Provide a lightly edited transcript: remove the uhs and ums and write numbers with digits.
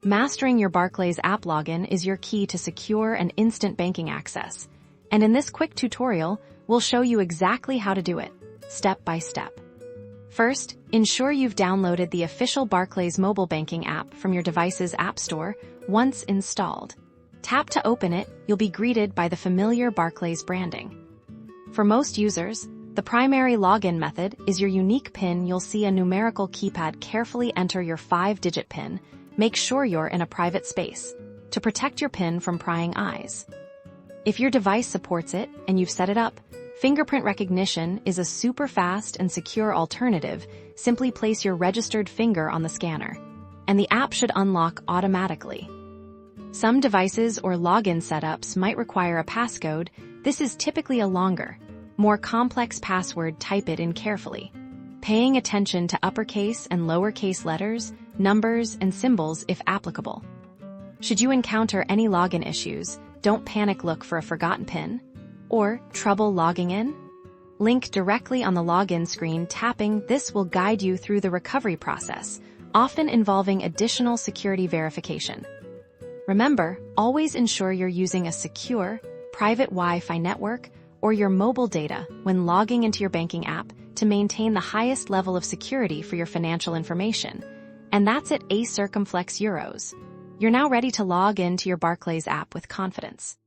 Mastering your Barclays app login is your key to secure and instant banking access. And in this quick tutorial, we'll show you exactly how to do it, step by step. First, ensure you've downloaded the official Barclays mobile banking app from your device's app store once installed. Tap to open it, you'll be greeted by the familiar Barclays branding. For most users, the primary login method is your unique PIN. You'll see a numerical keypad. Carefully enter your 5-digit PIN. Make sure you're in a private space to protect your PIN from prying eyes. If your device supports it and you've set it up, fingerprint recognition is a super fast and secure alternative. Simply place your registered finger on the scanner, and the app should unlock automatically. Some devices or login setups might require a passcode. This is typically a longer, more complex password. Type it in carefully, paying attention to uppercase and lowercase letters, numbers, and symbols if applicable. Should you encounter any login issues, don't panic. Look for a forgotten PIN or trouble logging in. Link directly on the login screen. Tapping this will guide you through the recovery process, often involving additional security verification. Remember, always ensure you're using a secure, private Wi-Fi network or your mobile data when logging into your banking app to maintain the highest level of security for your financial information. And that's it, a circumflex euros. You're now ready to log into your Barclays app with confidence.